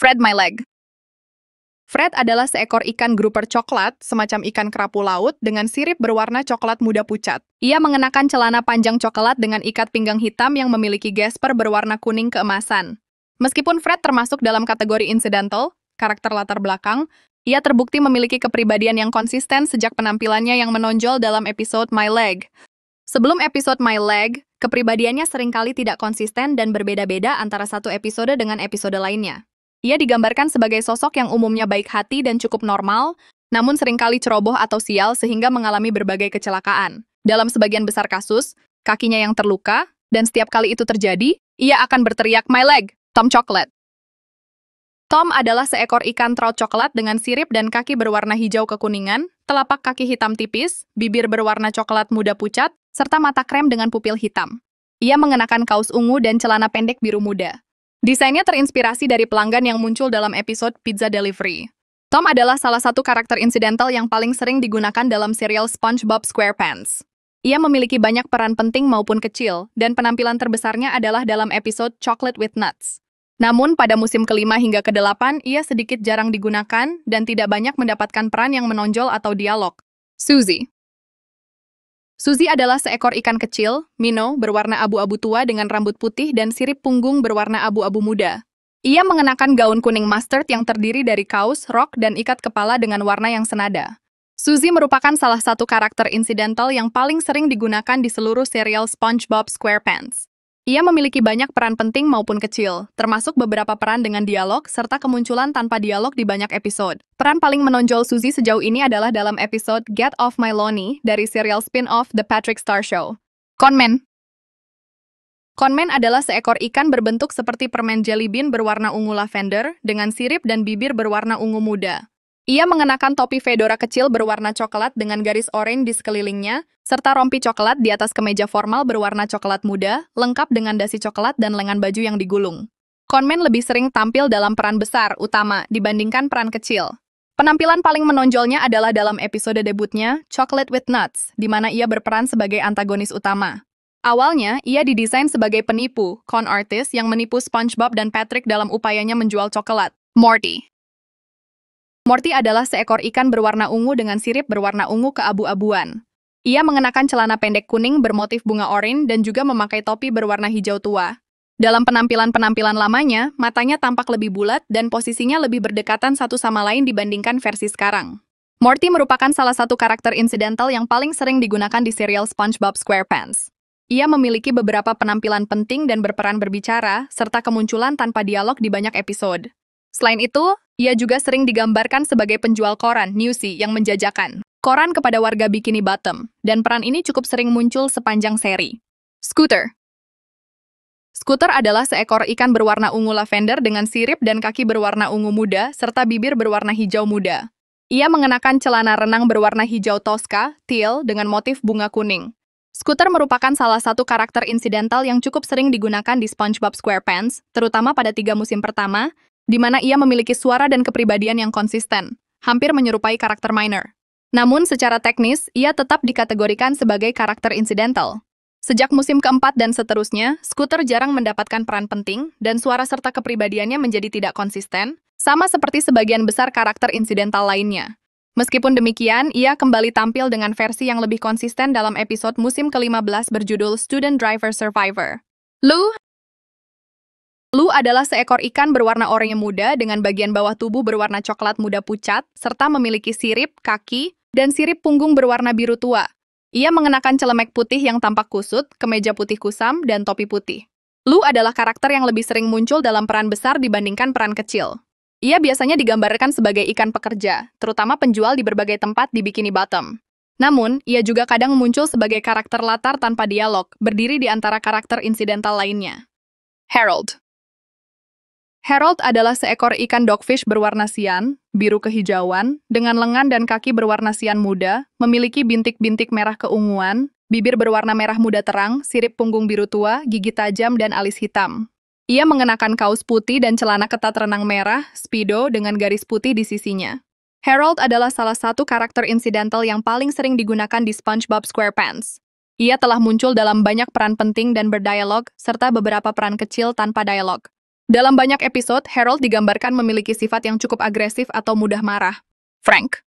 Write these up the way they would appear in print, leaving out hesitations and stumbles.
Fred My Leg. Fred adalah seekor ikan grouper coklat, semacam ikan kerapu laut, dengan sirip berwarna coklat muda pucat. Ia mengenakan celana panjang coklat dengan ikat pinggang hitam yang memiliki gesper berwarna kuning keemasan. Meskipun Fred termasuk dalam kategori incidental, karakter latar belakang, ia terbukti memiliki kepribadian yang konsisten sejak penampilannya yang menonjol dalam episode My Leg. Sebelum episode My Leg, kepribadiannya seringkali tidak konsisten dan berbeda-beda antara satu episode dengan episode lainnya. Ia digambarkan sebagai sosok yang umumnya baik hati dan cukup normal, namun seringkali ceroboh atau sial sehingga mengalami berbagai kecelakaan. Dalam sebagian besar kasus, kakinya yang terluka, dan setiap kali itu terjadi, ia akan berteriak, "My leg, Tom Chocolate." Tom adalah seekor ikan trout coklat dengan sirip dan kaki berwarna hijau kekuningan, telapak kaki hitam tipis, bibir berwarna coklat muda pucat, serta mata krem dengan pupil hitam. Ia mengenakan kaos ungu dan celana pendek biru muda. Desainnya terinspirasi dari pelanggan yang muncul dalam episode Pizza Delivery. Tom adalah salah satu karakter insidental yang paling sering digunakan dalam serial SpongeBob SquarePants. Ia memiliki banyak peran penting maupun kecil, dan penampilan terbesarnya adalah dalam episode Chocolate with Nuts. Namun, pada musim ke-5 hingga ke-8, ia sedikit jarang digunakan dan tidak banyak mendapatkan peran yang menonjol atau dialog. Suzy. Suzy adalah seekor ikan kecil, minnow, berwarna abu-abu tua dengan rambut putih dan sirip punggung berwarna abu-abu muda. Ia mengenakan gaun kuning mustard yang terdiri dari kaos, rok, dan ikat kepala dengan warna yang senada. Suzy merupakan salah satu karakter insidental yang paling sering digunakan di seluruh serial SpongeBob SquarePants. Ia memiliki banyak peran penting maupun kecil, termasuk beberapa peran dengan dialog serta kemunculan tanpa dialog di banyak episode. Peran paling menonjol Suzy sejauh ini adalah dalam episode Get Off My Lonnie dari serial spin-off The Patrick Star Show. Conman. Conman adalah seekor ikan berbentuk seperti permen jelly bean berwarna ungu lavender dengan sirip dan bibir berwarna ungu muda. Ia mengenakan topi fedora kecil berwarna coklat dengan garis oranye di sekelilingnya, serta rompi coklat di atas kemeja formal berwarna coklat muda, lengkap dengan dasi coklat dan lengan baju yang digulung. Conman lebih sering tampil dalam peran besar, utama, dibandingkan peran kecil. Penampilan paling menonjolnya adalah dalam episode debutnya, Chocolate with Nuts, di mana ia berperan sebagai antagonis utama. Awalnya, ia didesain sebagai penipu, con artist yang menipu SpongeBob dan Patrick dalam upayanya menjual coklat. Morty. Morty adalah seekor ikan berwarna ungu dengan sirip berwarna ungu keabu-abuan. Ia mengenakan celana pendek kuning bermotif bunga oranye dan juga memakai topi berwarna hijau tua. Dalam penampilan-penampilan lamanya, matanya tampak lebih bulat dan posisinya lebih berdekatan satu sama lain dibandingkan versi sekarang. Morty merupakan salah satu karakter insidental yang paling sering digunakan di serial SpongeBob SquarePants. Ia memiliki beberapa penampilan penting dan berperan berbicara, serta kemunculan tanpa dialog di banyak episode. Selain itu, ia juga sering digambarkan sebagai penjual koran, Newsy, yang menjajakan koran kepada warga Bikini Bottom, dan peran ini cukup sering muncul sepanjang seri. Scooter. Scooter adalah seekor ikan berwarna ungu lavender dengan sirip dan kaki berwarna ungu muda, serta bibir berwarna hijau muda. Ia mengenakan celana renang berwarna hijau toska, teal, dengan motif bunga kuning. Scooter merupakan salah satu karakter insidental yang cukup sering digunakan di SpongeBob SquarePants, terutama pada 3 musim pertama, di mana ia memiliki suara dan kepribadian yang konsisten, hampir menyerupai karakter minor. Namun secara teknis, ia tetap dikategorikan sebagai karakter insidental. Sejak musim keempat dan seterusnya, Scooter jarang mendapatkan peran penting, dan suara serta kepribadiannya menjadi tidak konsisten, sama seperti sebagian besar karakter insidental lainnya. Meskipun demikian, ia kembali tampil dengan versi yang lebih konsisten dalam episode musim ke-15 berjudul Student Driver Survivor. Lu adalah seekor ikan berwarna oranye muda dengan bagian bawah tubuh berwarna coklat muda pucat, serta memiliki sirip, kaki, dan sirip punggung berwarna biru tua. Ia mengenakan celemek putih yang tampak kusut, kemeja putih kusam, dan topi putih. Lu adalah karakter yang lebih sering muncul dalam peran besar dibandingkan peran kecil. Ia biasanya digambarkan sebagai ikan pekerja, terutama penjual di berbagai tempat di Bikini Bottom. Namun, ia juga kadang muncul sebagai karakter latar tanpa dialog, berdiri di antara karakter insidental lainnya. Harold. Harold adalah seekor ikan dogfish berwarna sian, biru kehijauan, dengan lengan dan kaki berwarna sian muda, memiliki bintik-bintik merah keunguan, bibir berwarna merah muda terang, sirip punggung biru tua, gigi tajam, dan alis hitam. Ia mengenakan kaos putih dan celana ketat renang merah, speedo, dengan garis putih di sisinya. Harold adalah salah satu karakter insidental yang paling sering digunakan di SpongeBob SquarePants. Ia telah muncul dalam banyak peran penting dan berdialog, serta beberapa peran kecil tanpa dialog. Dalam banyak episode, Harold digambarkan memiliki sifat yang cukup agresif atau mudah marah. Frank.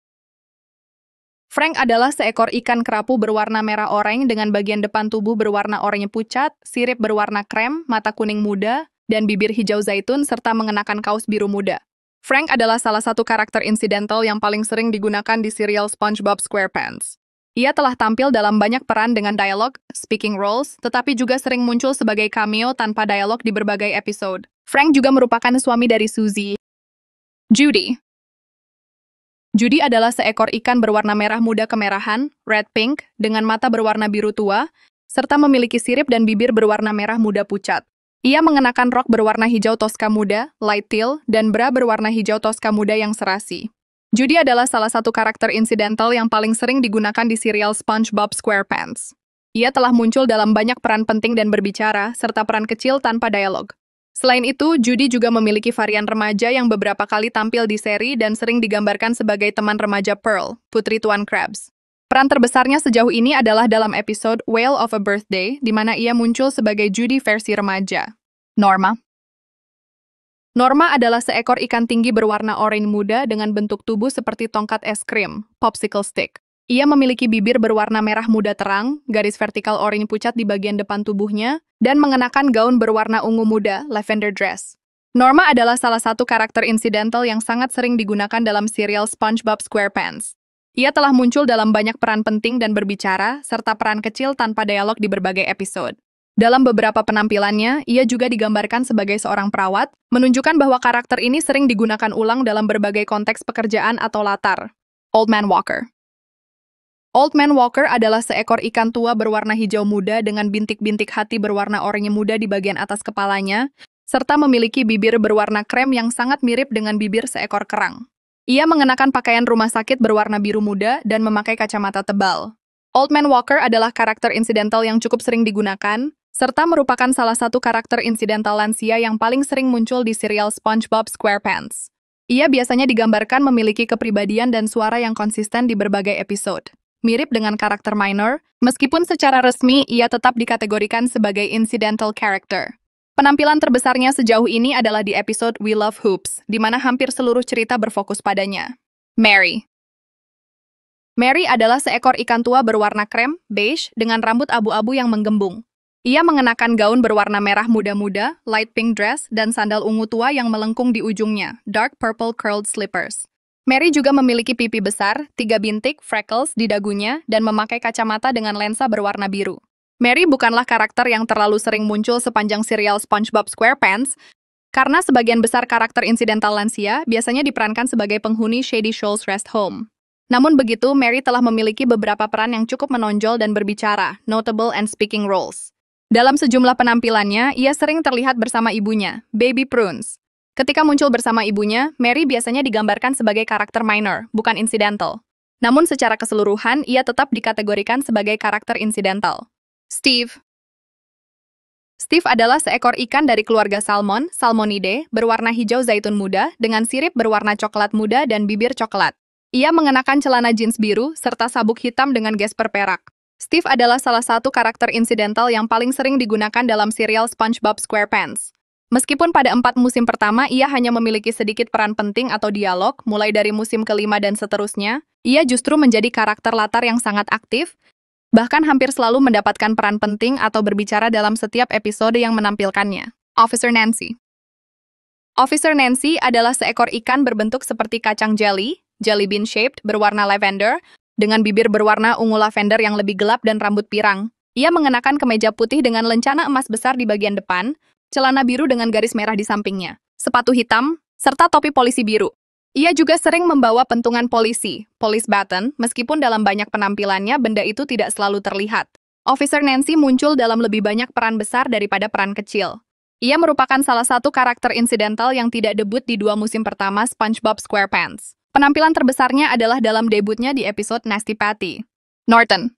Frank adalah seekor ikan kerapu berwarna merah oranye dengan bagian depan tubuh berwarna oranye pucat, sirip berwarna krem, mata kuning muda, dan bibir hijau zaitun serta mengenakan kaos biru muda. Frank adalah salah satu karakter insidental yang paling sering digunakan di serial SpongeBob SquarePants. Ia telah tampil dalam banyak peran dengan dialog, speaking roles, tetapi juga sering muncul sebagai cameo tanpa dialog di berbagai episode. Frank juga merupakan suami dari Suzy. Judy. Judy adalah seekor ikan berwarna merah muda kemerahan, red pink, dengan mata berwarna biru tua, serta memiliki sirip dan bibir berwarna merah muda pucat. Ia mengenakan rok berwarna hijau toska muda, light teal, dan bra berwarna hijau toska muda yang serasi. Judy adalah salah satu karakter insidental yang paling sering digunakan di serial SpongeBob SquarePants. Ia telah muncul dalam banyak peran penting dan berbicara, serta peran kecil tanpa dialog. Selain itu, Judy juga memiliki varian remaja yang beberapa kali tampil di seri dan sering digambarkan sebagai teman remaja Pearl, putri Tuan Krabs. Peran terbesarnya sejauh ini adalah dalam episode Whale of a Birthday, di mana ia muncul sebagai Judy versi remaja. Norma. Norma adalah seekor ikan tinggi berwarna oranye muda dengan bentuk tubuh seperti tongkat es krim, popsicle stick. Ia memiliki bibir berwarna merah muda terang, garis vertikal oranye pucat di bagian depan tubuhnya, dan mengenakan gaun berwarna ungu muda, lavender dress. Norma adalah salah satu karakter insidental yang sangat sering digunakan dalam serial SpongeBob SquarePants. Ia telah muncul dalam banyak peran penting dan berbicara, serta peran kecil tanpa dialog di berbagai episode. Dalam beberapa penampilannya, ia juga digambarkan sebagai seorang perawat, menunjukkan bahwa karakter ini sering digunakan ulang dalam berbagai konteks pekerjaan atau latar. Old Man Walker. Old Man Walker adalah seekor ikan tua berwarna hijau muda dengan bintik-bintik hati berwarna oranye muda di bagian atas kepalanya, serta memiliki bibir berwarna krem yang sangat mirip dengan bibir seekor kerang. Ia mengenakan pakaian rumah sakit berwarna biru muda dan memakai kacamata tebal. Old Man Walker adalah karakter insidental yang cukup sering digunakan, serta merupakan salah satu karakter insidental lansia yang paling sering muncul di serial SpongeBob SquarePants. Ia biasanya digambarkan memiliki kepribadian dan suara yang konsisten di berbagai episode. Mirip dengan karakter minor, meskipun secara resmi ia tetap dikategorikan sebagai incidental character. Penampilan terbesarnya sejauh ini adalah di episode We Love Hoops, di mana hampir seluruh cerita berfokus padanya. Mary. Mary adalah seekor ikan tua berwarna krem, beige, dengan rambut abu-abu yang menggembung. Ia mengenakan gaun berwarna merah muda-muda, light pink dress, dan sandal ungu tua yang melengkung di ujungnya, dark purple curled slippers. Mary juga memiliki pipi besar, 3 bintik, freckles di dagunya, dan memakai kacamata dengan lensa berwarna biru. Mary bukanlah karakter yang terlalu sering muncul sepanjang serial SpongeBob SquarePants, karena sebagian besar karakter insidental lansia biasanya diperankan sebagai penghuni Shady Shoals Rest Home. Namun begitu, Mary telah memiliki beberapa peran yang cukup menonjol dan berbicara, notable and speaking roles. Dalam sejumlah penampilannya, ia sering terlihat bersama ibunya, Baby Prunes. Ketika muncul bersama ibunya, Mary biasanya digambarkan sebagai karakter minor, bukan insidental. Namun secara keseluruhan, ia tetap dikategorikan sebagai karakter insidental. Steve. Steve adalah seekor ikan dari keluarga salmon, Salmonidae, berwarna hijau zaitun muda, dengan sirip berwarna coklat muda dan bibir coklat. Ia mengenakan celana jeans biru, serta sabuk hitam dengan gesper perak. Steve adalah salah satu karakter insidental yang paling sering digunakan dalam serial SpongeBob SquarePants. Meskipun pada 4 musim pertama ia hanya memiliki sedikit peran penting atau dialog, mulai dari musim kelima dan seterusnya, ia justru menjadi karakter latar yang sangat aktif, bahkan hampir selalu mendapatkan peran penting atau berbicara dalam setiap episode yang menampilkannya. Officer Nancy. Officer Nancy adalah seekor ikan berbentuk seperti kacang jelly bean shaped, berwarna lavender, dengan bibir berwarna ungu lavender yang lebih gelap dan rambut pirang. Ia mengenakan kemeja putih dengan lencana emas besar di bagian depan, celana biru dengan garis merah di sampingnya, sepatu hitam, serta topi polisi biru. Ia juga sering membawa pentungan polisi, police baton, meskipun dalam banyak penampilannya benda itu tidak selalu terlihat. Officer Nancy muncul dalam lebih banyak peran besar daripada peran kecil. Ia merupakan salah satu karakter insidental yang tidak debut di 2 musim pertama SpongeBob SquarePants. Penampilan terbesarnya adalah dalam debutnya di episode Nasty Patty. Norton.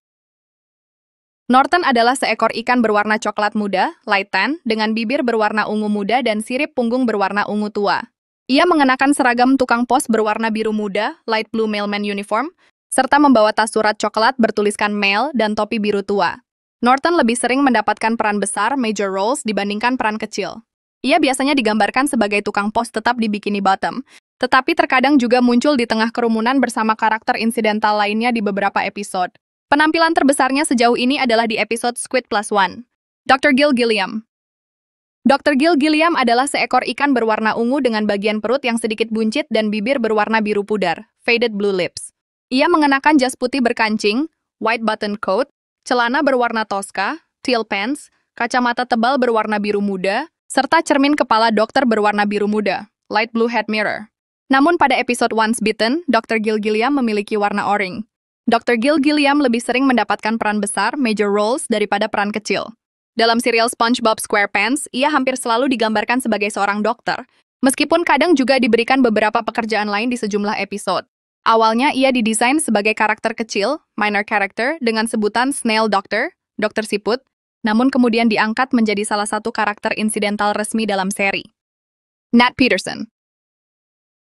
Norton adalah seekor ikan berwarna coklat muda, light tan, dengan bibir berwarna ungu muda dan sirip punggung berwarna ungu tua. Ia mengenakan seragam tukang pos berwarna biru muda, light blue mailman uniform, serta membawa tas surat coklat bertuliskan mail dan topi biru tua. Norton lebih sering mendapatkan peran besar, major roles, dibandingkan peran kecil. Ia biasanya digambarkan sebagai tukang pos tetap di Bikini Bottom, tetapi terkadang juga muncul di tengah kerumunan bersama karakter insidental lainnya di beberapa episode. Penampilan terbesarnya sejauh ini adalah di episode Squid Plus One. Dr. Gil Gilliam. Dr. Gil Gilliam adalah seekor ikan berwarna ungu dengan bagian perut yang sedikit buncit dan bibir berwarna biru pudar, faded blue lips. Ia mengenakan jas putih berkancing, white button coat, celana berwarna toska, teal pants, kacamata tebal berwarna biru muda, serta cermin kepala dokter berwarna biru muda, light blue head mirror. Namun pada episode Once Bitten, Dr. Gil Gilliam memiliki warna oranye. Dr. Gil Gilliam lebih sering mendapatkan peran besar, major roles, daripada peran kecil. Dalam serial SpongeBob SquarePants, ia hampir selalu digambarkan sebagai seorang dokter, meskipun kadang juga diberikan beberapa pekerjaan lain di sejumlah episode. Awalnya ia didesain sebagai karakter kecil, minor character, dengan sebutan Snail Doctor, Dokter Siput, namun kemudian diangkat menjadi salah satu karakter insidental resmi dalam seri. Nat Peterson.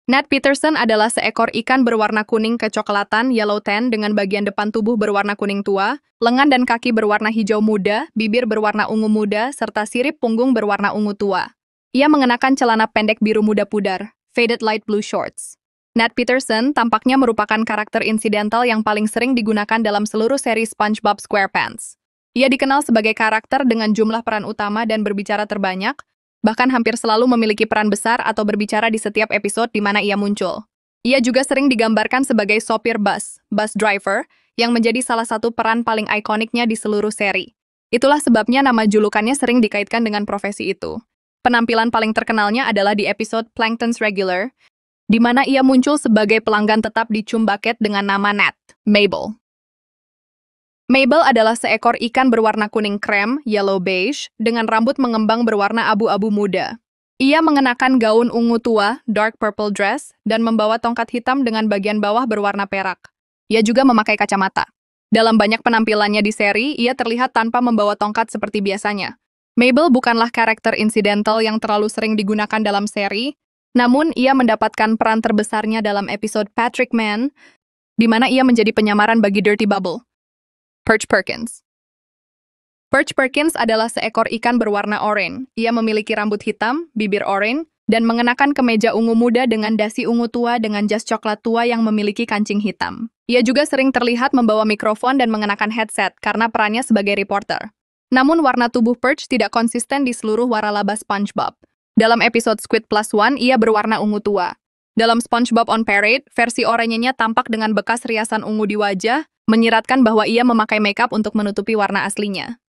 Nat Peterson adalah seekor ikan berwarna kuning kecoklatan yellow tan dengan bagian depan tubuh berwarna kuning tua, lengan dan kaki berwarna hijau muda, bibir berwarna ungu muda, serta sirip punggung berwarna ungu tua. Ia mengenakan celana pendek biru muda pudar, faded light blue shorts. Nat Peterson tampaknya merupakan karakter insidental yang paling sering digunakan dalam seluruh seri SpongeBob SquarePants. Ia dikenal sebagai karakter dengan jumlah peran utama dan berbicara terbanyak, bahkan hampir selalu memiliki peran besar atau berbicara di setiap episode di mana ia muncul. Ia juga sering digambarkan sebagai sopir bus driver, yang menjadi salah satu peran paling ikoniknya di seluruh seri. Itulah sebabnya nama julukannya sering dikaitkan dengan profesi itu. Penampilan paling terkenalnya adalah di episode Plankton's Regular, di mana ia muncul sebagai pelanggan tetap di Chum Bucket dengan nama Nat, Mabel. Mabel adalah seekor ikan berwarna kuning krem, yellow beige, dengan rambut mengembang berwarna abu-abu muda. Ia mengenakan gaun ungu tua, dark purple dress, dan membawa tongkat hitam dengan bagian bawah berwarna perak. Ia juga memakai kacamata. Dalam banyak penampilannya di seri, ia terlihat tanpa membawa tongkat seperti biasanya. Mabel bukanlah karakter insidental yang terlalu sering digunakan dalam seri, namun ia mendapatkan peran terbesarnya dalam episode Patrick Man, di mana ia menjadi penyamaran bagi Dirty Bubble. Perch Perkins. Perch Perkins adalah seekor ikan berwarna oranye. Ia memiliki rambut hitam, bibir oranye, dan mengenakan kemeja ungu muda dengan dasi ungu tua dengan jas coklat tua yang memiliki kancing hitam. Ia juga sering terlihat membawa mikrofon dan mengenakan headset karena perannya sebagai reporter. Namun warna tubuh Perch tidak konsisten di seluruh waralaba SpongeBob. Dalam episode Squid Plus One, ia berwarna ungu tua. Dalam SpongeBob on Parade, versi oranye-nya tampak dengan bekas riasan ungu di wajah, menyiratkan bahwa ia memakai makeup untuk menutupi warna aslinya.